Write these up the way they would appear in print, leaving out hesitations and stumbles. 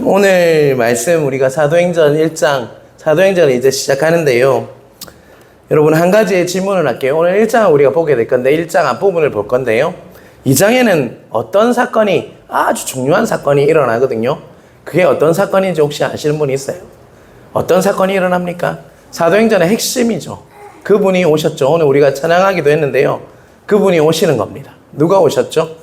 오늘 말씀 우리가 사도행전 1장, 사도행전을 이제 시작하는데요. 여러분 한 가지 질문을 할게요. 오늘 1장을 우리가 보게 될 건데 1장 앞부분을 볼 건데요. 2장에는 어떤 사건이 아주 중요한 사건이 일어나거든요. 그게 어떤 사건인지 혹시 아시는 분이 있어요? 어떤 사건이 일어납니까? 사도행전의 핵심이죠. 그분이 오셨죠. 오늘 우리가 찬양하기도 했는데요. 그분이 오시는 겁니다. 누가 오셨죠?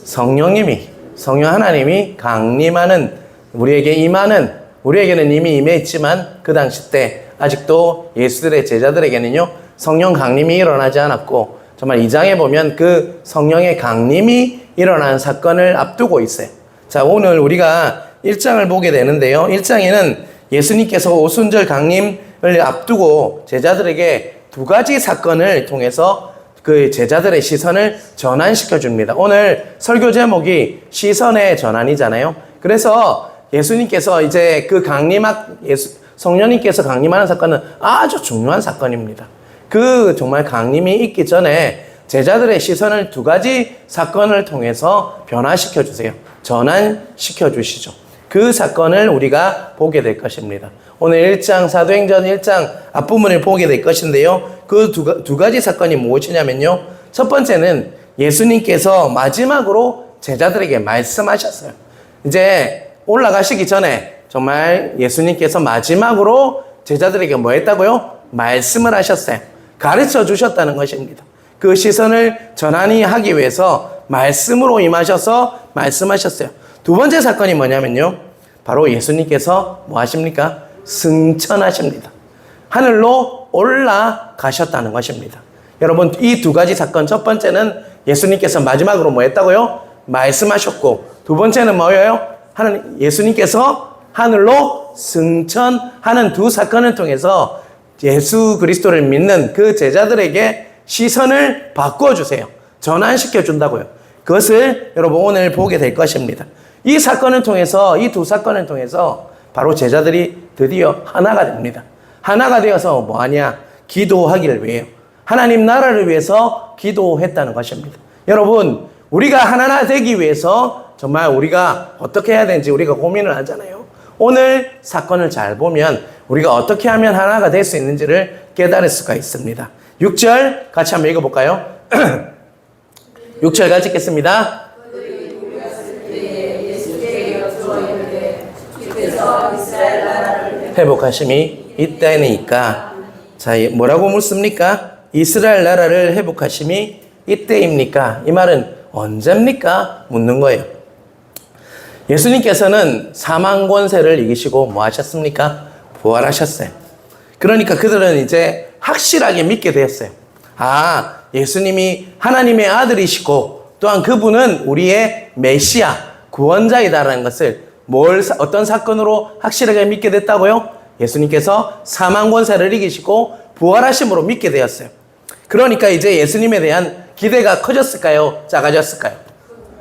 성령님이, 성령 하나님이 강림하는, 우리에게 임하는, 우리에게는 이미 임했지만 그 당시 때 아직도 예수들의 제자들에게는요 성령 강림이 일어나지 않았고, 정말 2장에 보면 그 성령의 강림이 일어난 사건을 앞두고 있어요. 자, 오늘 우리가 1장을 보게 되는데요. 1장에는 예수님께서 오순절 강림을 앞두고 제자들에게 두 가지 사건을 통해서 그 제자들의 시선을 전환시켜 줍니다. 오늘 설교 제목이 시선의 전환이잖아요. 그래서 예수님께서 이제 그 성령님께서 강림하는 사건은 아주 중요한 사건입니다. 그 정말 강림이 있기 전에 제자들의 시선을 두 가지 사건을 통해서 변화시켜 주세요. 전환시켜 주시죠. 그 사건을 우리가 보게 될 것입니다. 오늘 1장, 사도행전 1장 앞부분을 보게 될 것인데요. 그 두 가지 사건이 무엇이냐면요. 첫 번째는 예수님께서 마지막으로 제자들에게 말씀하셨어요. 이제 올라가시기 전에 정말 예수님께서 마지막으로 제자들에게 뭐 했다고요? 말씀을 하셨어요. 가르쳐 주셨다는 것입니다. 그 시선을 전환이 하기 위해서 말씀으로 임하셔서 말씀하셨어요. 두 번째 사건이 뭐냐면요. 바로 예수님께서 뭐 하십니까? 승천하십니다. 하늘로 올라가셨다는 것입니다. 여러분, 이 두 가지 사건, 첫 번째는 예수님께서 마지막으로 뭐 했다고요? 말씀하셨고, 두 번째는 뭐예요? 예수님께서 하늘로 승천하는 두 사건을 통해서 예수 그리스도를 믿는 그 제자들에게 시선을 바꿔주세요. 전환시켜 준다고요. 그것을 여러분 오늘 보게 될 것입니다. 이 사건을 통해서, 이 두 사건을 통해서 바로 제자들이 드디어 하나가 됩니다. 하나가 되어서 뭐하냐? 기도하기를 위해요. 하나님 나라를 위해서 기도했다는 것입니다. 여러분, 우리가 하나 되기 위해서 정말 우리가 어떻게 해야 되는지 우리가 고민을 하잖아요. 오늘 사건을 잘 보면 우리가 어떻게 하면 하나가 될 수 있는지를 깨달을 수가 있습니다. 6절 같이 한번 읽어볼까요? 6절 같이 읽겠습니다. 회복하심이 이때니까. 자, 뭐라고 묻습니까? 이스라엘 나라를 회복하심이 이때입니까? 이 말은 언제입니까? 묻는 거예요. 예수님께서는 사망 권세를 이기시고 뭐 하셨습니까? 부활하셨어요. 그러니까 그들은 이제 확실하게 믿게 되었어요. 아, 예수님이 하나님의 아들이시고 또한 그분은 우리의 메시아, 구원자이다라는 것을 어떤 사건으로 확실하게 믿게 됐다고요? 예수님께서 사망 권세를 이기시고 부활하심으로 믿게 되었어요. 그러니까 이제 예수님에 대한 기대가 커졌을까요? 작아졌을까요?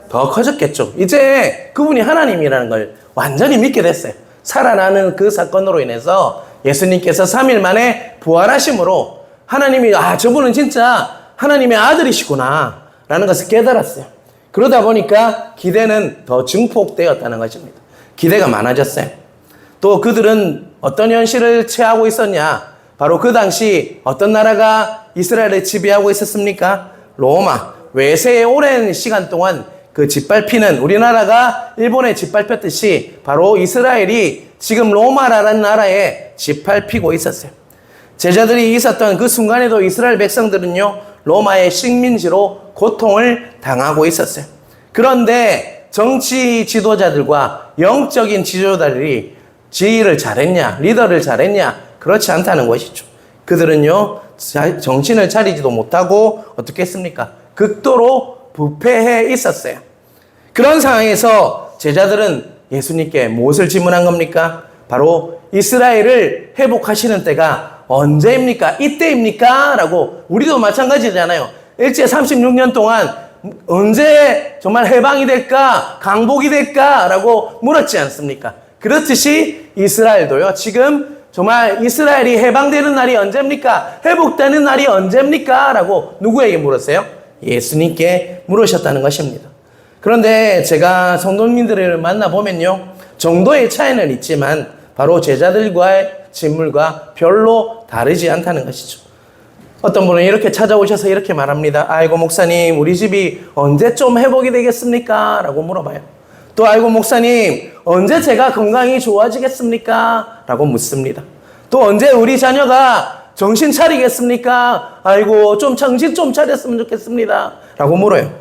더 커졌겠죠. 이제 그분이 하나님이라는 걸 완전히 믿게 됐어요. 살아나는 그 사건으로 인해서 예수님께서 3일 만에 부활하심으로 하나님이 저분은 진짜 하나님의 아들이시구나 라는 것을 깨달았어요. 그러다 보니까 기대는 더 증폭되었다는 것입니다. 기대가 많아졌어요. 또 그들은 어떤 현실을 취하고 있었냐? 바로 그 당시 어떤 나라가 이스라엘을 지배하고 있었습니까? 로마. 외세의 오랜 시간 동안 그 짓밟히는, 우리나라가 일본에 짓밟혔듯이 바로 이스라엘이 지금 로마라는 나라에 짓밟히고 있었어요. 제자들이 있었던 그 순간에도 이스라엘 백성들은요, 로마의 식민지로 고통을 당하고 있었어요. 그런데 정치 지도자들과 영적인 지도자들이 지휘를 잘했냐, 리더를 잘했냐? 그렇지 않다는 것이죠. 그들은요, 정신을 차리지도 못하고 어떻게 했습니까? 극도로 부패해 있었어요. 그런 상황에서 제자들은 예수님께 무엇을 질문한 겁니까? 바로 이스라엘을 회복하시는 때가 언제입니까? 이때입니까? 라고, 우리도 마찬가지잖아요. 일제 36년 동안 언제 정말 해방이 될까? 강복이 될까? 라고 물었지 않습니까? 그렇듯이 이스라엘도요, 지금 정말 이스라엘이 해방되는 날이 언제입니까? 회복되는 날이 언제입니까? 라고 누구에게 물었어요? 예수님께 물으셨다는 것입니다. 그런데 제가 성도님들을 만나보면요, 정도의 차이는 있지만 바로 제자들과의 질문과 별로 다르지 않다는 것이죠. 어떤 분은 이렇게 찾아오셔서 이렇게 말합니다. 아이고 목사님, 우리 집이 언제쯤 회복이 되겠습니까? 라고 물어봐요. 또 아이고 목사님, 언제 제가 건강이 좋아지겠습니까? 라고 묻습니다. 또 언제 우리 자녀가 정신 차리겠습니까? 아이고 좀 정신 좀 차렸으면 좋겠습니다. 라고 물어요.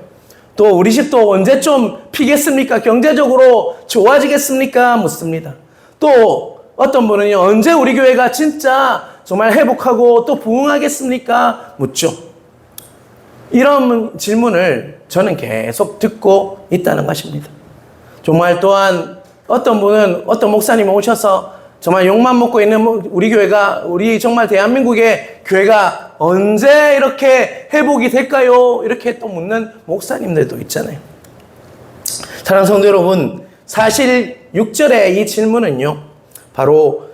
또 우리 집도 언제 좀 피겠습니까? 경제적으로 좋아지겠습니까? 묻습니다. 또 어떤 분은요, 언제 우리 교회가 진짜 정말 회복하고 또 부흥하겠습니까? 묻죠. 이런 질문을 저는 계속 듣고 있다는 것입니다. 정말 또한 어떤 분은 어떤 목사님이 오셔서 정말 욕만 먹고 있는 우리 교회가, 우리 정말 대한민국의 교회가 언제 이렇게 회복이 될까요? 이렇게 또 묻는 목사님들도 있잖아요. 사랑하는 성도 여러분, 사실 6절의 이 질문은요, 바로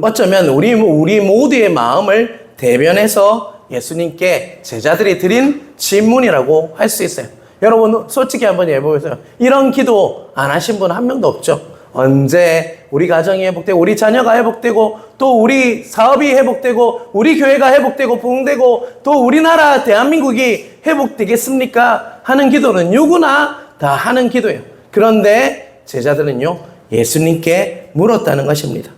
어쩌면 우리 모두의 마음을 대변해서 예수님께 제자들이 드린 질문이라고 할 수 있어요. 여러분 솔직히 한번 해보세요. 이런 기도 안 하신 분 한 명도 없죠. 언제 우리 가정이 회복되고 우리 자녀가 회복되고 또 우리 사업이 회복되고 우리 교회가 회복되고 부흥되고 또 우리나라 대한민국이 회복되겠습니까? 하는 기도는 누구나 다 하는 기도예요. 그런데 제자들은요, 예수님께 물었다는 것입니다.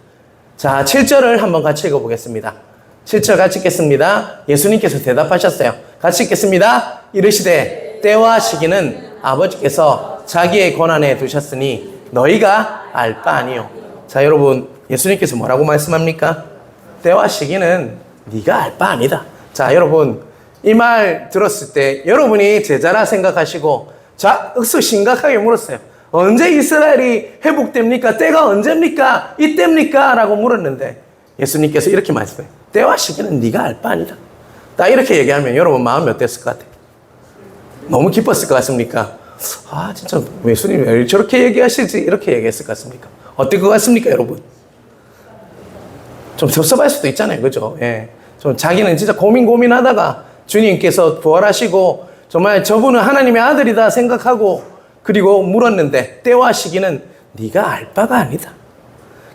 자, 7절을 한번 같이 읽어보겠습니다. 7절 같이 읽겠습니다. 예수님께서 대답하셨어요. 같이 읽겠습니다. 이르시되 때와 시기는 아버지께서 자기의 권한에 두셨으니 너희가 알 바 아니요. 자, 여러분, 예수님께서 뭐라고 말씀합니까? 때와 시기는 네가 알 바 아니다. 자, 여러분, 이 말 들었을 때 여러분이 제자라 생각하시고 자, 억수 심각하게 물었어요. 언제 이스라엘이 회복됩니까? 때가 언제입니까? 이때입니까? 라고 물었는데 예수님께서 이렇게 말씀해요. 때와 시기는 네가 알 바 아니다. 딱 이렇게 얘기하면 여러분 마음이 어땠을 것 같아요? 너무 기뻤을 것 같습니까? 아, 진짜 예수님이 왜 저렇게 얘기하시지? 이렇게 얘기했을 것 같습니까? 어떨 것 같습니까, 여러분? 좀 섭섭할 수도 있잖아요, 그죠? 예. 좀 자기는 진짜 고민하다가 주님께서 부활하시고 정말 저분은 하나님의 아들이다 생각하고 그리고 물었는데 때와 시기는 네가 알 바가 아니다.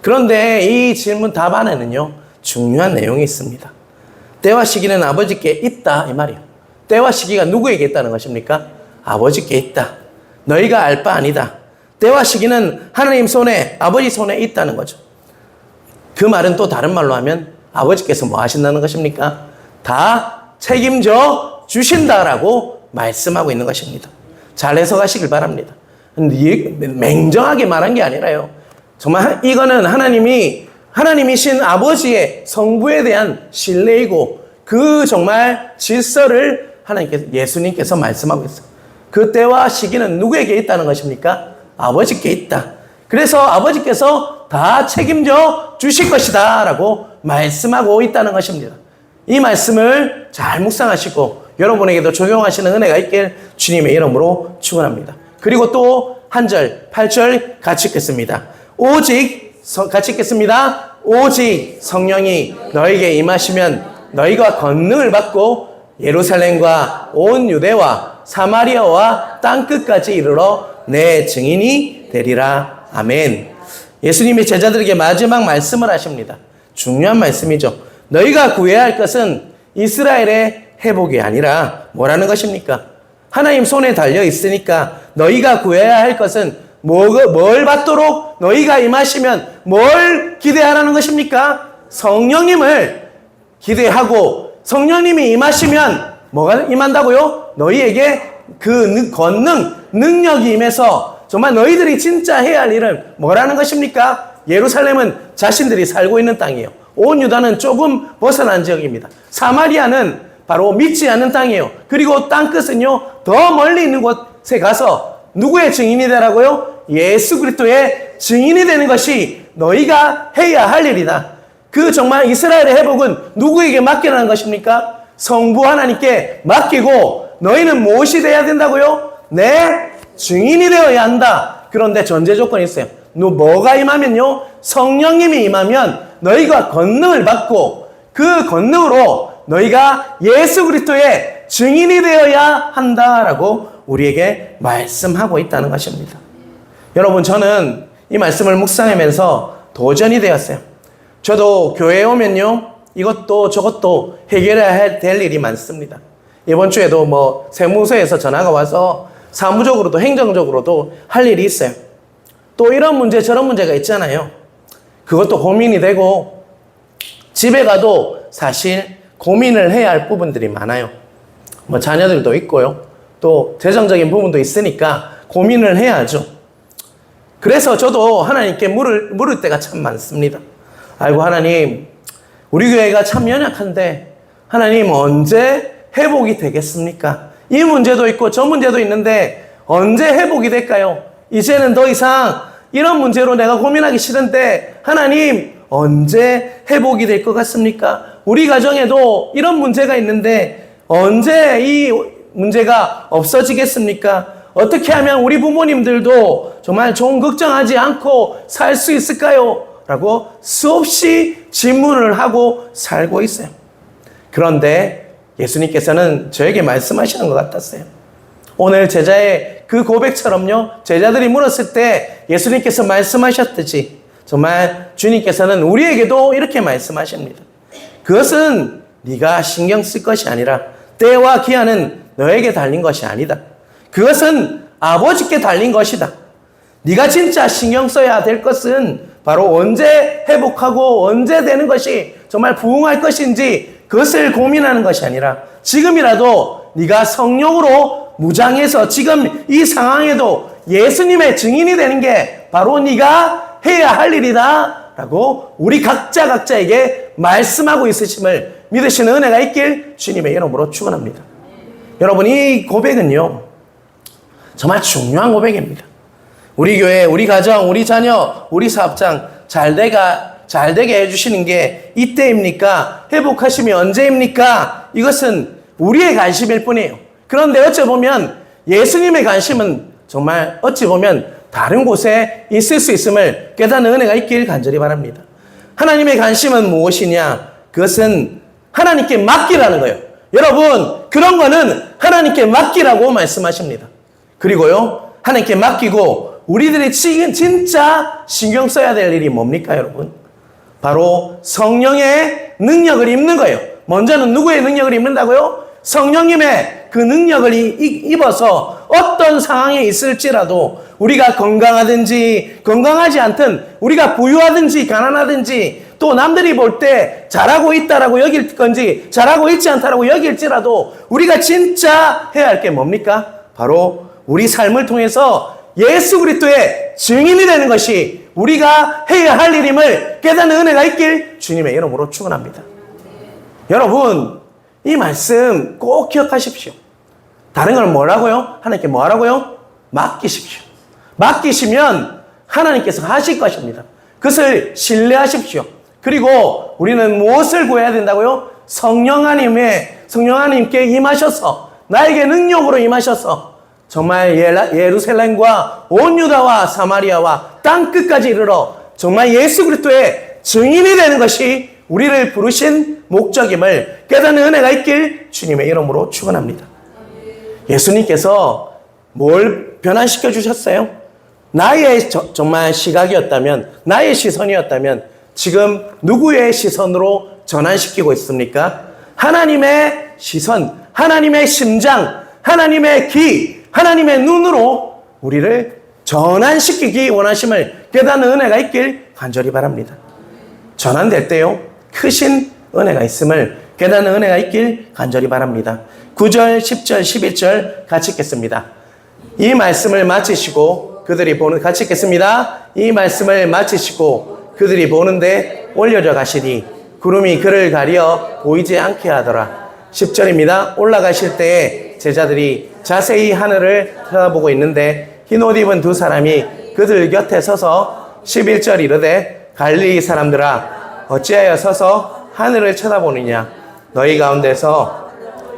그런데 이 질문 답 안에는요, 중요한 내용이 있습니다. 때와 시기는 아버지께 있다, 이 말이에요. 때와 시기가 누구에게 있다는 것입니까? 아버지께 있다. 너희가 알 바 아니다. 때와 시기는 하나님 손에, 아버지 손에 있다는 거죠. 그 말은 또 다른 말로 하면 아버지께서 뭐 하신다는 것입니까? 다 책임져 주신다라고 말씀하고 있는 것입니다. 잘 해석하시길 바랍니다. 맹정하게 말한 게 아니라요. 정말 이거는 하나님이신 아버지의 성부에 대한 신뢰이고 그 정말 질서를 예수님께서 말씀하고 있어요. 그 때와 시기는 누구에게 있다는 것입니까? 아버지께 있다. 그래서 아버지께서 다 책임져 주실 것이다 라고 말씀하고 있다는 것입니다. 이 말씀을 잘 묵상하시고 여러분에게도 적용하시는 은혜가 있길 주님의 이름으로 축원합니다. 그리고 또 한 절, 8절 같이 읽겠습니다. 같이 읽겠습니다. 오직 성령이 너에게 임하시면 너희가 권능을 받고 예루살렘과 온 유대와 사마리아와 땅끝까지 이르러 내 증인이 되리라. 아멘. 예수님이 제자들에게 마지막 말씀을 하십니다. 중요한 말씀이죠. 너희가 구해야 할 것은 이스라엘의 회복이 아니라 뭐라는 것입니까? 하나님 손에 달려 있으니까 너희가 구해야 할 것은 뭘 받도록 너희가 임하시면 뭘 기대하라는 것입니까? 성령님을 기대하고 성령님이 임하시면 뭐가 임한다고요? 너희에게 그 권능, 능력이 임해서 정말 너희들이 진짜 해야 할 일은 뭐라는 것입니까? 예루살렘은 자신들이 살고 있는 땅이에요. 온 유다는 조금 벗어난 지역입니다. 사마리아는 바로 믿지 않는 땅이에요. 그리고 땅끝은요, 더 멀리 있는 곳에 가서 누구의 증인이 되라고요? 예수 그리스도의 증인이 되는 것이 너희가 해야 할 일이다. 그 정말 이스라엘의 회복은 누구에게 맡기라는 것입니까? 성부 하나님께 맡기고 너희는 무엇이 돼야 된다고요? 내 증인이 되어야 한다. 그런데 전제 조건이 있어요. 뭐가 임하면요? 성령님이 임하면 너희가 권능을 받고 그 권능으로 너희가 예수 그리스도의 증인이 되어야 한다라고 우리에게 말씀하고 있다는 것입니다. 여러분, 저는 이 말씀을 묵상하면서 도전이 되었어요. 저도 교회에 오면요, 이것도 저것도 해결해야 될 일이 많습니다. 이번 주에도 세무서에서 전화가 와서 사무적으로도 행정적으로도 할 일이 있어요. 또 이런 문제 저런 문제가 있잖아요. 그것도 고민이 되고 집에 가도 사실 고민을 해야 할 부분들이 많아요. 자녀들도 있고요. 또 재정적인 부분도 있으니까 고민을 해야죠. 그래서 저도 하나님께 물을 때가 참 많습니다. 아이고 하나님, 우리 교회가 참 연약한데 하나님 언제 회복이 되겠습니까? 이 문제도 있고 저 문제도 있는데 언제 회복이 될까요? 이제는 더 이상 이런 문제로 내가 고민하기 싫은데 하나님 언제 회복이 될 것 같습니까? 우리 가정에도 이런 문제가 있는데 언제 이 문제가 없어지겠습니까? 어떻게 하면 우리 부모님들도 정말 좀 걱정하지 않고 살 수 있을까요? 라고 수없이 질문을 하고 살고 있어요. 그런데 예수님께서는 저에게 말씀하시는 것 같았어요. 오늘 제자의 그 고백처럼요, 제자들이 물었을 때 예수님께서 말씀하셨듯이 정말 주님께서는 우리에게도 이렇게 말씀하십니다. 그것은 네가 신경 쓸 것이 아니라 때와 기한은 너에게 달린 것이 아니다. 그것은 아버지께 달린 것이다. 네가 진짜 신경 써야 될 것은 바로 언제 회복하고 언제 되는 것이 정말 부흥할 것인지 그것을 고민하는 것이 아니라 지금이라도 네가 성령으로 무장해서 지금 이 상황에도 예수님의 증인이 되는 게 바로 네가 해야 할 일이다 라고 우리 각자에게 말씀하고 있으심을 믿으시는 은혜가 있길 주님의 이름으로 축원합니다. 여러분, 이 고백은요 정말 중요한 고백입니다. 우리 교회, 우리 가정, 우리 자녀, 우리 사업장 잘 되게 해주시는 게 이때입니까? 회복하심이 언제입니까? 이것은 우리의 관심일 뿐이에요. 그런데 어찌 보면 예수님의 관심은 정말 어찌 보면 다른 곳에 있을 수 있음을 깨닫는 은혜가 있길 간절히 바랍니다. 하나님의 관심은 무엇이냐? 그것은 하나님께 맡기라는 거예요. 여러분, 그런 거는 하나님께 맡기라고 말씀하십니다. 그리고요, 하나님께 맡기고 우리들이 지금 진짜 신경 써야 될 일이 뭡니까, 여러분? 바로 성령의 능력을 입는 거예요. 먼저는 누구의 능력을 입는다고요? 성령님의 그 능력을 입어서 어떤 상황에 있을지라도 우리가 건강하든지 건강하지 않든 우리가 부유하든지 가난하든지 또 남들이 볼 때 잘하고 있다라고 여길 건지 잘하고 있지 않다라고 여길지라도 우리가 진짜 해야 할 게 뭡니까? 바로 우리 삶을 통해서 예수 그리스도의 증인이 되는 것이 우리가 해야 할 일임을 깨닫는 은혜가 있길 주님의 이름으로 축원합니다. 여러분, 이 말씀 꼭 기억하십시오. 다른 걸 뭐라고요? 하나님께 뭐하라고요? 맡기십시오. 맡기시면 하나님께서 하실 것입니다. 그것을 신뢰하십시오. 그리고 우리는 무엇을 구해야 된다고요? 성령 하나님께 임하셔서 나에게 능력으로 임하셔서 정말 예루살렘과 온 유다와 사마리아와 땅끝까지 이르러 정말 예수 그리스도의 증인이 되는 것이 우리를 부르신 목적임을 깨닫는 은혜가 있길 주님의 이름으로 축원합니다. 예수님께서 뭘 변화시켜 주셨어요? 나의 정말 시각이었다면, 나의 시선이었다면 지금 누구의 시선으로 전환시키고 있습니까? 하나님의 시선, 하나님의 심장, 하나님의 귀, 하나님의 눈으로 우리를 전환시키기 원하심을 깨닫는 은혜가 있길 간절히 바랍니다. 전환될 때요, 크신 은혜가 있음을 깨닫는 은혜가 있길 간절히 바랍니다. 9절, 10절, 11절 같이 읽겠습니다. 이 말씀을 마치시고 그들이 보는, 같이 읽겠습니다. 이 말씀을 마치시고 그들이 보는데 올려져 가시니 구름이 그를 가려 보이지 않게 하더라. 10절입니다. 올라가실 때에 제자들이 자세히 하늘을 쳐다보고 있는데 흰옷 입은 두 사람이 그들 곁에 서서 11절 이르되 갈릴리 사람들아 어찌하여 서서 하늘을 쳐다보느냐. 너희 가운데서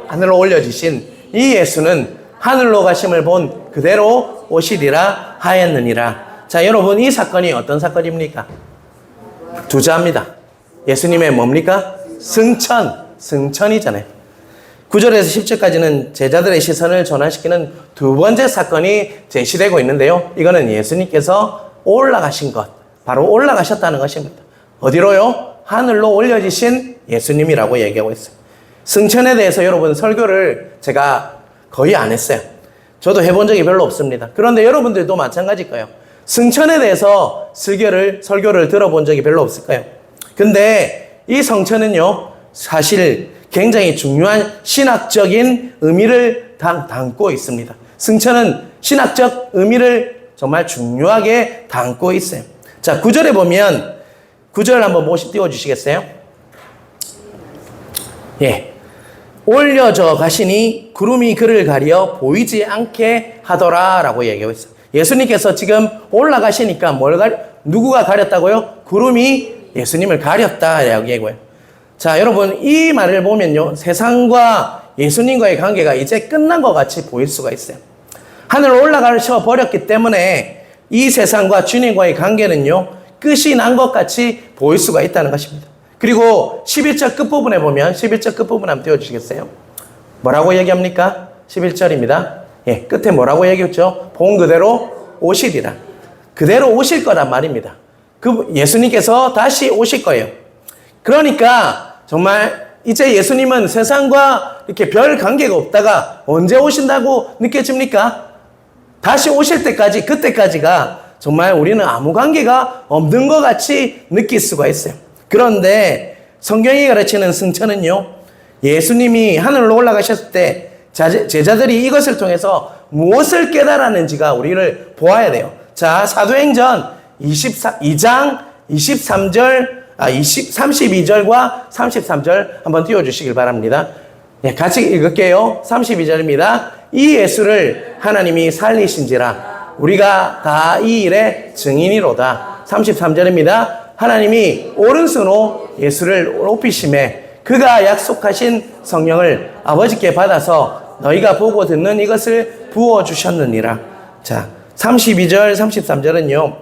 하늘로 올려지신 이 예수는 하늘로 가심을 본 그대로 오시리라 하였느니라. 자, 여러분, 이 사건이 어떤 사건입니까? 두자입니다. 예수님의 뭡니까? 승천이잖아요. 9절에서 10절까지는 제자들의 시선을 전환시키는 두 번째 사건이 제시되고 있는데요. 이거는 예수님께서 올라가신 것, 바로 올라가셨다는 것입니다. 어디로요? 하늘로 올려지신 예수님이라고 얘기하고 있어요. 승천에 대해서 여러분 설교를 제가 거의 안 했어요. 저도 해본 적이 별로 없습니다. 그런데 여러분들도 마찬가지일 거예요. 승천에 대해서 설교를 들어본 적이 별로 없을 거예요. 근데 이 성천은요, 사실 굉장히 중요한 신학적인 의미를 담고 있습니다. 승천은 신학적 의미를 정말 중요하게 담고 있어요. 자, 9절에 보면 9절 한번 띄워주시겠어요? 예. 올려져 가시니 구름이 그를 가려 보이지 않게 하더라 라고 얘기하고 있어요. 예수님께서 지금 올라가시니까 누구가 가렸다고요? 구름이 예수님을 가렸다 라고 얘기해요. 자, 여러분 이 말을 보면요, 세상과 예수님과의 관계가 이제 끝난 것 같이 보일 수가 있어요. 하늘로 올라가셔 버렸기 때문에 이 세상과 주님과의 관계는요, 끝이 난 것 같이 보일 수가 있다는 것입니다. 그리고 11절 끝부분에 보면 11절 끝부분 한번 띄워주시겠어요? 뭐라고 얘기합니까? 11절입니다. 예, 끝에 뭐라고 얘기했죠? 본 그대로 오시리라. 그대로 오실 거란 말입니다. 예수님께서 다시 오실 거예요. 그러니까 정말 이제 예수님은 세상과 이렇게 별 관계가 없다가 언제 오신다고 느껴집니까? 다시 오실 때까지, 그때까지가 정말 우리는 아무 관계가 없는 것 같이 느낄 수가 있어요. 그런데 성경이 가르치는 승천은요, 예수님이 하늘로 올라가셨을 때 제자들이 이것을 통해서 무엇을 깨달았는지가 우리를 보아야 돼요. 자, 사도행전 2장 32절과 33절 한번 띄워주시길 바랍니다. 네, 같이 읽을게요. 32절입니다. 이 예수를 하나님이 살리신지라 우리가 다 이 일의 증인이로다. 33절입니다. 하나님이 오른손으로 예수를 높이심에 그가 약속하신 성령을 아버지께 받아서 너희가 보고 듣는 이것을 부어주셨느니라. 자, 32절, 33절은요,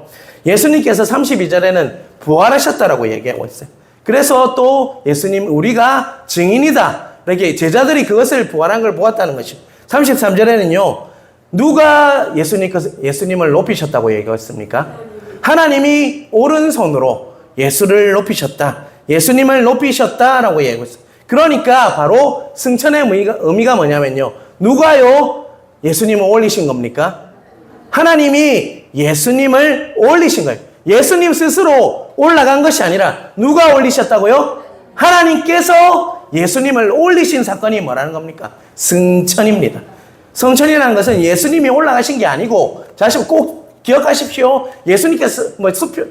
예수님께서 32절에는 부활하셨다라고 얘기하고 있어요. 그래서 또 예수님, 우리가 증인이다. 이렇게 제자들이 그것을 부활한 걸 보았다는 것입니다. 33절에는요, 누가 예수님을 높이셨다고 얘기했습니까? 하나님이 오른손으로 예수를 높이셨다. 예수님을 높이셨다라고 얘기했어요. 그러니까 바로 승천의 의미가 뭐냐면요, 누가요? 예수님을 올리신 겁니까? 하나님이 예수님을 올리신 거예요. 예수님 스스로 올라간 것이 아니라 누가 올리셨다고요? 하나님께서 예수님을 올리신 사건이 뭐라는 겁니까? 승천입니다. 성천이라는 것은 예수님이 올라가신 게 아니고, 자신 꼭 기억하십시오. 예수님께서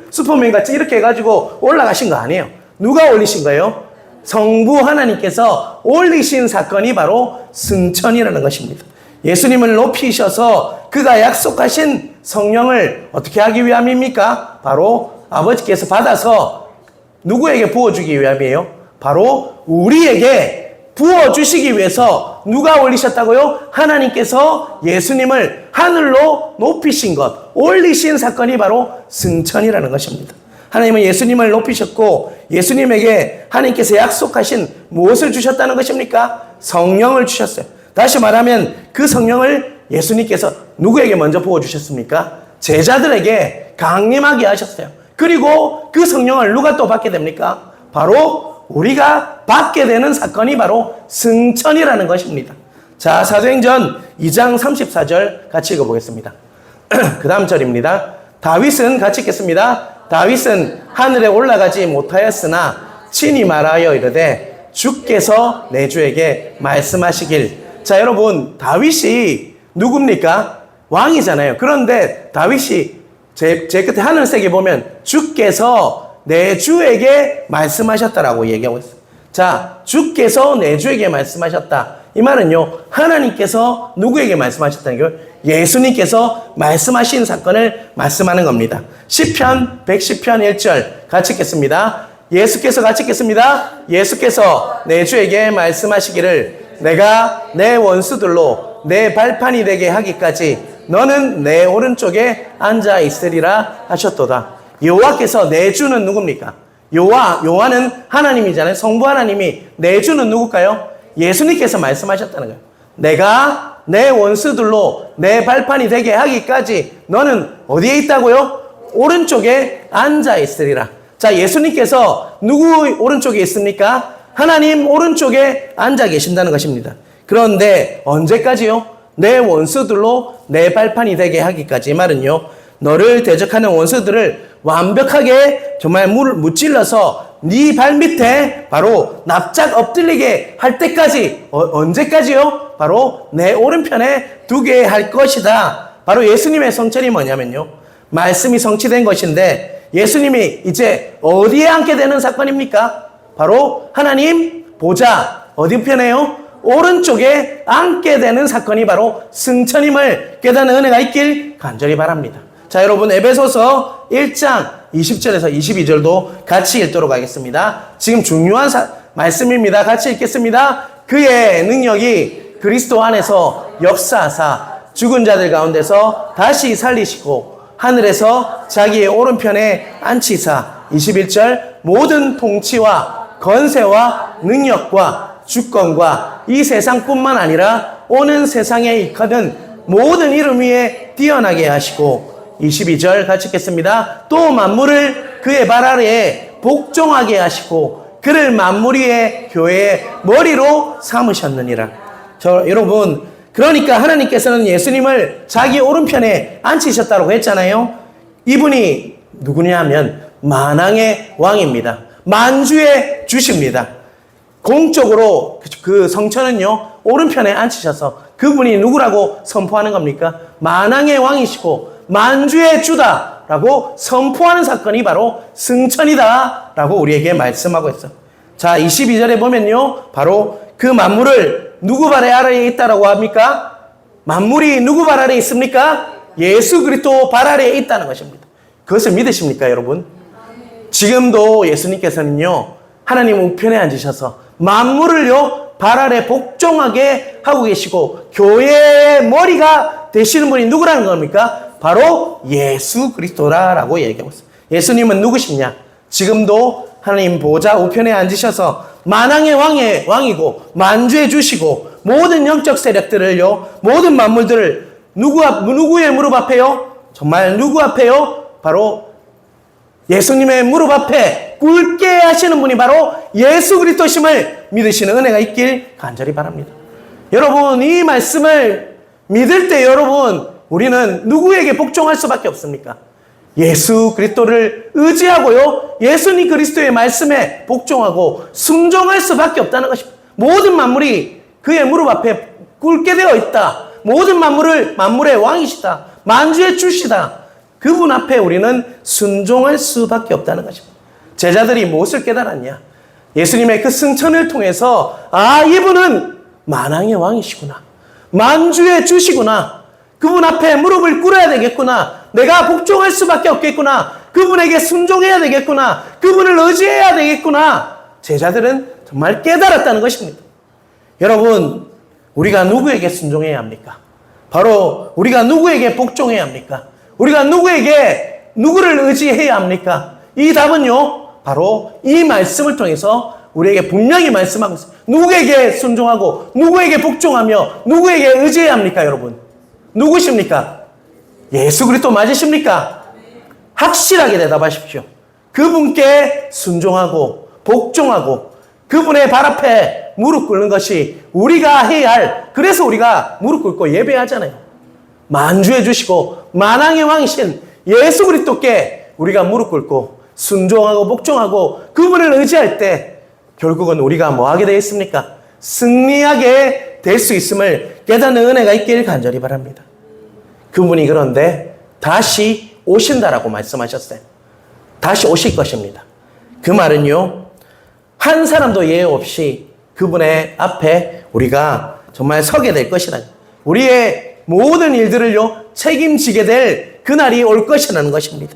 슈퍼맨 같이 이렇게 해가지고 올라가신 거 아니에요. 누가 올리신 거예요? 성부 하나님께서 올리신 사건이 바로 승천이라는 것입니다. 예수님을 높이셔서 그가 약속하신 성령을 어떻게 하기 위함입니까? 바로 아버지께서 받아서 누구에게 부어주기 위함이에요? 바로 우리에게 부어주시기 위해서 누가 올리셨다고요? 하나님께서 예수님을 하늘로 높이신 것, 올리신 사건이 바로 승천이라는 것입니다. 하나님은 예수님을 높이셨고 예수님에게 하나님께서 약속하신 무엇을 주셨다는 것입니까? 성령을 주셨어요. 다시 말하면 그 성령을 예수님께서 누구에게 먼저 부어주셨습니까? 제자들에게 강림하게 하셨어요. 그리고 그 성령을 누가 또 받게 됩니까? 바로 우리가 받게 되는 사건이 바로 승천이라는 것입니다. 자, 사도행전 2장 34절 같이 읽어보겠습니다. 그 다음 절입니다. 다윗은 같이 읽겠습니다. 다윗은 하늘에 올라가지 못하였으나 친히 말하여 이르되 주께서 내 주에게 말씀하시길. 자, 여러분, 다윗이 누굽니까? 왕이잖아요. 그런데 다윗이 제 끝에 하늘색에 보면 주께서 내 주에게 말씀하셨다라고 얘기하고 있어요. 자, 주께서 내 주에게 말씀하셨다. 이 말은요, 하나님께서 누구에게 말씀하셨다는 거예요? 예수님께서 말씀하신 사건을 말씀하는 겁니다. 시편 110편 1절 같이 읽겠습니다. 예수께서 같이 읽겠습니다. 예수께서 내 주에게 말씀하시기를 내가 내 원수들로 내 발판이 되게 하기까지 너는 내 오른쪽에 앉아 있으리라 하셨도다. 여호와께서 내 주는 누굽니까? 여호와는 하나님이잖아요. 성부 하나님이 내 주는 누굴까요? 예수님께서 말씀하셨다는 거예요. 내가 내 원수들로 내 발판이 되게 하기까지 너는 어디에 있다고요? 오른쪽에 앉아 있으리라. 자, 예수님께서 누구 오른쪽에 있습니까? 하나님 오른쪽에 앉아 계신다는 것입니다. 그런데 언제까지요? 내 원수들로 내 발판이 되게 하기까지. 이 말은요, 너를 대적하는 원수들을 완벽하게 정말 물을 무찔러서 네 발밑에 바로 납작 엎드리게 할 때까지. 언제까지요? 바로 내 오른편에 두게 할 것이다. 바로 예수님의 성천이 뭐냐면요, 말씀이 성취된 것인데, 예수님이 이제 어디에 앉게 되는 사건입니까? 바로 하나님 보좌 어디 편에요? 오른쪽에 앉게 되는 사건이 바로 승천임을 깨닫는 은혜가 있길 간절히 바랍니다. 자, 여러분, 에베소서 1장 20절에서 22절도 같이 읽도록 하겠습니다. 지금 중요한 말씀입니다. 같이 읽겠습니다. 그의 능력이 그리스도 안에서 역사하사 죽은 자들 가운데서 다시 살리시고 하늘에서 자기의 오른편에 앉히사 21절 모든 통치와 권세와 능력과 주권과 이 세상뿐만 아니라 오는 세상에 일컫는 모든 이름 위에 뛰어나게 하시고 22절 같이 읽겠습니다. 또 만물을 그의 발 아래에 복종하게 하시고 그를 만물 위에 교회의 머리로 삼으셨느니라. 여러분, 그러니까 하나님께서는 예수님을 자기 오른편에 앉히셨다고 했잖아요. 이분이 누구냐 하면 만왕의 왕입니다. 만주의 주십니다. 공적으로 그 성천은요, 오른편에 앉히셔서 그분이 누구라고 선포하는 겁니까? 만왕의 왕이시고 만주의 주다라고 선포하는 사건이 바로 승천이다라고 우리에게 말씀하고 있어요. 자, 22절에 보면요, 바로 그 만물을 누구 발 아래에 있다라고 합니까? 만물이 누구 발 아래에 있습니까? 예수 그리스도 발 아래에 있다는 것입니다. 그것을 믿으십니까, 여러분? 지금도 예수님께서는요, 하나님 우편에 앉으셔서 만물을요, 발 아래 복종하게 하고 계시고 교회의 머리가 되시는 분이 누구라는 겁니까? 바로 예수 그리스도라고 얘기하고 있어요. 예수님은 누구시냐? 지금도 하나님 보좌 우편에 앉으셔서 만왕의 왕이고 만주의 주시고 모든 영적 세력들을요, 모든 만물들을 누구의 무릎 앞에요? 정말 누구 앞에요? 바로 예수님의 무릎 앞에 꿇게 하시는 분이 바로 예수 그리스도심을 믿으시는 은혜가 있길 간절히 바랍니다. 여러분, 이 말씀을 믿을 때 여러분, 우리는 누구에게 복종할 수밖에 없습니까? 예수 그리스도를 의지하고요, 예수님 그리스도의 말씀에 복종하고 순종할 수밖에 없다는 것입니다. 모든 만물이 그의 무릎 앞에 꿇게 되어 있다. 모든 만물의 왕이시다. 만주의 주시다. 그분 앞에 우리는 순종할 수밖에 없다는 것입니다. 제자들이 무엇을 깨달았냐? 예수님의 그 승천을 통해서 이분은 만왕의 왕이시구나. 만주의 주시구나. 그분 앞에 무릎을 꿇어야 되겠구나. 내가 복종할 수밖에 없겠구나. 그분에게 순종해야 되겠구나. 그분을 의지해야 되겠구나. 제자들은 정말 깨달았다는 것입니다. 여러분, 우리가 누구에게 순종해야 합니까? 바로 우리가 누구에게 복종해야 합니까? 우리가 누구를 의지해야 합니까? 이 답은요, 바로 이 말씀을 통해서 우리에게 분명히 말씀하고 있습니다. 누구에게 순종하고 누구에게 복종하며 누구에게 의지해야 합니까, 여러분? 누구십니까? 예수 그리스도 맞으십니까? 확실하게 대답하십시오. 그분께 순종하고 복종하고 그분의 발 앞에 무릎 꿇는 것이 우리가 해야 할, 그래서 우리가 무릎 꿇고 예배하잖아요. 만주해 주시고 만왕의 왕이신 예수 그리스도께 우리가 무릎 꿇고 순종하고 복종하고 그분을 의지할 때 결국은 우리가 뭐 하게 되어 있습니까? 승리하게 될 수 있음을 깨닫는 은혜가 있길 간절히 바랍니다. 그분이 그런데 다시 오신다라고 말씀하셨어요. 다시 오실 것입니다. 그 말은요, 한 사람도 예외 없이 그분의 앞에 우리가 정말 서게 될 것이다. 우리의 모든 일들을요, 책임지게 될 그날이 올 것이라는 것입니다.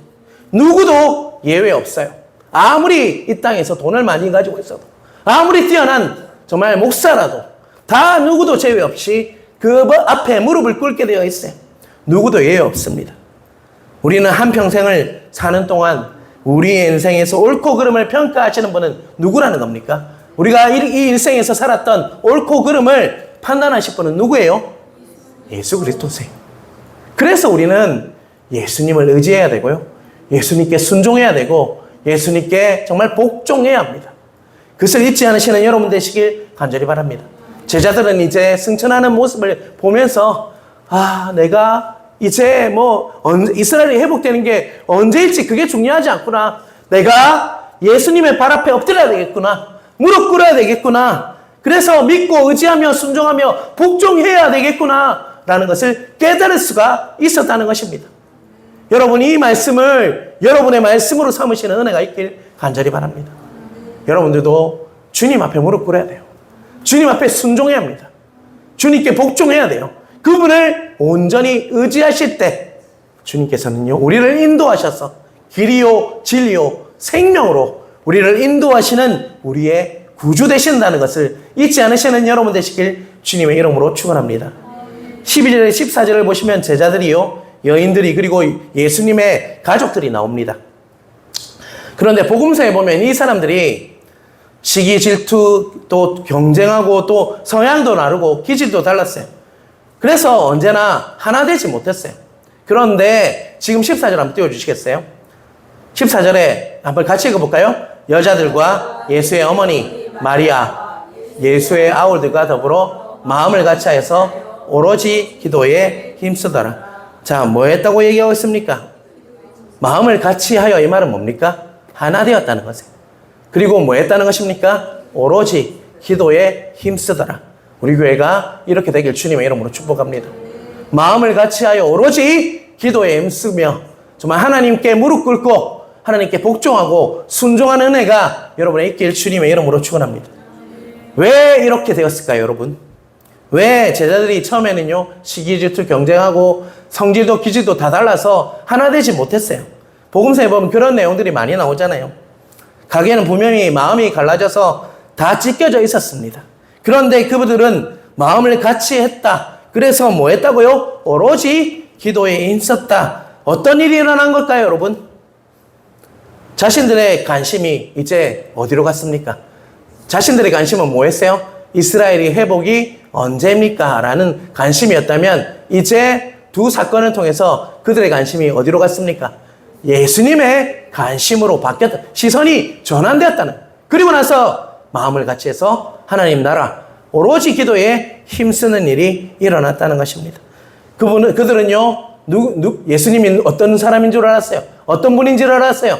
누구도 예외 없어요. 아무리 이 땅에서 돈을 많이 가지고 있어도, 아무리 뛰어난 정말 목사라도 다 누구도 제외 없이 그 앞에 무릎을 꿇게 되어 있어요. 누구도 예외 없습니다. 우리는 한평생을 사는 동안 우리의 인생에서 옳고 그름을 평가하시는 분은 누구라는 겁니까? 우리가 이 일생에서 살았던 옳고 그름을 판단하실 분은 누구예요? 예수 그리스도세요. 그래서 우리는 예수님을 의지해야 되고요, 예수님께 순종해야 되고 예수님께 정말 복종해야 합니다. 그것을 잊지 않으시는 여러분 되시길 간절히 바랍니다. 제자들은 이제 승천하는 모습을 보면서 내가 이제 이스라엘이 회복되는 게 언제일지 그게 중요하지 않구나. 내가 예수님의 발 앞에 엎드려야 되겠구나. 무릎 꿇어야 되겠구나. 그래서 믿고 의지하며 순종하며 복종해야 되겠구나. 라는 것을 깨달을 수가 있었다는 것입니다. 여러분이 이 말씀을 여러분의 말씀으로 삼으시는 은혜가 있길 간절히 바랍니다. 여러분들도 주님 앞에 무릎 꿇어야 돼요. 주님 앞에 순종해야 합니다. 주님께 복종해야 돼요. 그분을 온전히 의지하실 때 주님께서는요, 우리를 인도하셔서 길이요 진리요 생명으로 우리를 인도하시는 우리의 구주 되신다는 것을 잊지 않으시는 여러분 되시길 주님의 이름으로 축원합니다. 12절 14절을 보시면 제자들이요, 여인들이 그리고 예수님의 가족들이 나옵니다. 그런데 복음서에 보면 이 사람들이 시기 질투 또 경쟁하고 또 성향도 다르고 기질도 달랐어요. 그래서 언제나 하나 되지 못했어요. 그런데 지금 14절 한번 띄워주시겠어요? 14절에 한번 같이 읽어볼까요? 여자들과 예수의 어머니 마리아, 예수의 아울들과 더불어 마음을 같이하여서 오로지 기도에 힘쓰더라. 자, 뭐 했다고 얘기하고 있습니까? 마음을 같이하여, 이 말은 뭡니까? 하나 되었다는 것이에요. 그리고 뭐 했다는 것입니까? 오로지 기도에 힘쓰더라. 우리 교회가 이렇게 되길 주님의 이름으로 축복합니다. 마음을 같이하여 오로지 기도에 힘쓰며 정말 하나님께 무릎 꿇고 하나님께 복종하고 순종하는 은혜가 여러분의 있길 주님의 이름으로 축원합니다. 왜 이렇게 되었을까요, 여러분? 왜 제자들이 처음에는요, 시기 질투 경쟁하고 성질도 기질도 다 달라서 하나 되지 못했어요? 복음서에 보면 그런 내용들이 많이 나오잖아요. 가게는 분명히 마음이 갈라져서 다 찢겨져 있었습니다. 그런데 그분들은 마음을 같이 했다. 그래서 뭐 했다고요? 오로지 기도에 힘썼다. 어떤 일이 일어난 걸까요, 여러분? 자신들의 관심이 이제 어디로 갔습니까? 자신들의 관심은 뭐였어요? 이스라엘이 회복이 언제입니까? 라는 관심이었다면 이제 두 사건을 통해서 그들의 관심이 어디로 갔습니까? 예수님의 관심으로 바뀌었다. 시선이 전환되었다는. 그리고 나서 마음을 같이 해서 하나님 나라 오로지 기도에 힘쓰는 일이 일어났다는 것입니다. 그들은요, 예수님이 어떤 사람인 줄 알았어요? 어떤 분인 줄 알았어요?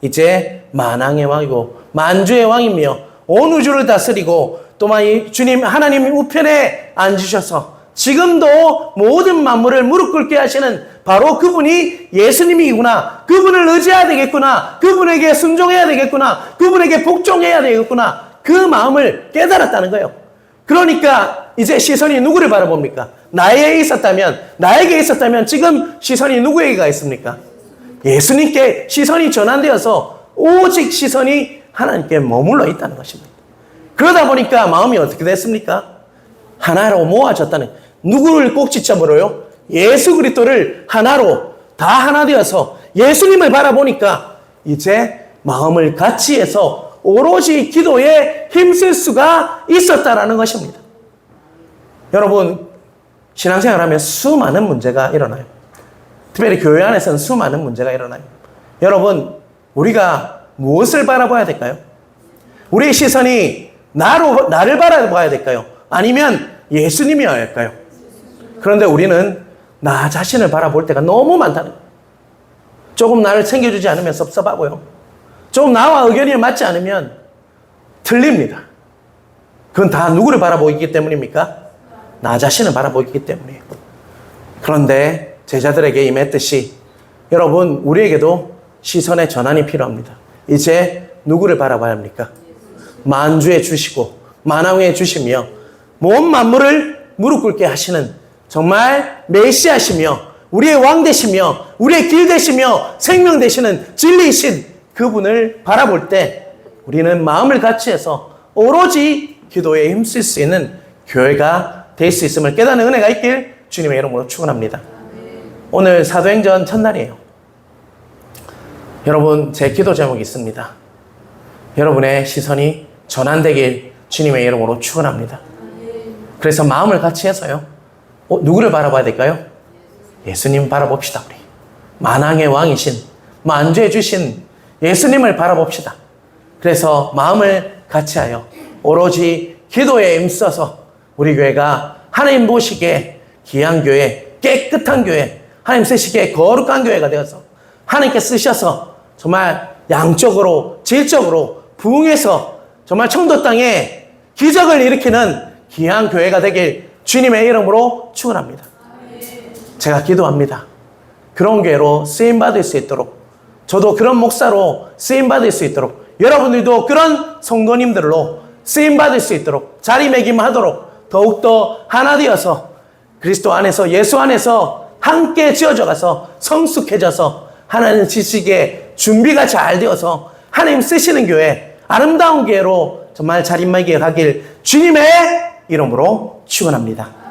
이제 만왕의 왕이고 만주의 왕이며 온 우주를 다스리고 또 주님 하나님 우편에 앉으셔서 지금도 모든 만물을 무릎 꿇게 하시는 바로 그분이 예수님이구나. 그분을 의지해야 되겠구나. 그분에게 순종해야 되겠구나. 그분에게 복종해야 되겠구나. 그 마음을 깨달았다는 거예요. 그러니까 이제 시선이 누구를 바라봅니까? 나에게 있었다면 지금 시선이 누구에게 가 있습니까? 예수님께 시선이 전환되어서 오직 시선이 하나님께 머물러 있다는 것입니다. 그러다 보니까 마음이 어떻게 됐습니까? 하나로 모아졌다는, 누구를 꼭 지쳐버려요? 예수 그리스도를 하나로 다 하나 되어서 예수님을 바라보니까 이제 마음을 같이 해서 오로지 기도에 힘쓸 수가 있었다라는 것입니다. 여러분, 신앙생활하면 수많은 문제가 일어나요. 특별히 교회 안에서는 수많은 문제가 일어나요. 여러분, 우리가 무엇을 바라봐야 될까요? 우리의 시선이 나를 바라봐야 될까요? 아니면 예수님이어야 할까요? 그런데 우리는 나 자신을 바라볼 때가 너무 많다는 거예요. 조금 나를 챙겨주지 않으면 섭섭하고요. 조금 나와 의견이 맞지 않으면 틀립니다. 그건 다 누구를 바라보기 때문입니까? 나 자신을 바라보기 때문이에요. 그런데 제자들에게 임했듯이 여러분, 우리에게도 시선의 전환이 필요합니다. 이제 누구를 바라봐야 합니까? 만주에 주시고 만왕에 주시며 온 만물을 무릎 꿇게 하시는 정말 메시아시며 우리의 왕 되시며 우리의 길 되시며 생명 되시는 진리이신 그분을 바라볼 때 우리는 마음을 같이 해서 오로지 기도에 힘쓸 수 있는 교회가 될 수 있음을 깨닫는 은혜가 있길 주님의 이름으로 축원합니다. 오늘 사도행전 첫날이에요. 여러분, 제 기도 제목이 있습니다. 여러분의 시선이 전환되길 주님의 이름으로 축원합니다. 그래서 마음을 같이 해서요, 누구를 바라봐야 될까요? 예수님 바라봅시다. 우리 만왕의 왕이신 만주해 주신 예수님을 바라봅시다. 그래서 마음을 같이하여 오로지 기도에 힘써서 우리 교회가 하나님 보시기에 귀한 교회, 깨끗한 교회, 하나님 쓰시기에 거룩한 교회가 되어서 하나님께 쓰셔서 정말 양적으로 질적으로 부흥해서 정말 청도 땅에 기적을 일으키는 귀한 교회가 되길 주님의 이름으로 축원합니다. 제가 기도합니다. 그런 교회로 쓰임받을 수 있도록, 저도 그런 목사로 쓰임받을 수 있도록, 여러분들도 그런 성도님들로 쓰임받을 수 있도록, 자리매김하도록 더욱더 하나 되어서 그리스도 안에서, 예수 안에서 함께 지어져 가서 성숙해져서 하나님 지식에 준비가 잘 되어서 하나님 쓰시는 교회, 아름다운 교회로 정말 자리매김하길 주님의 이름으로 축원합니다.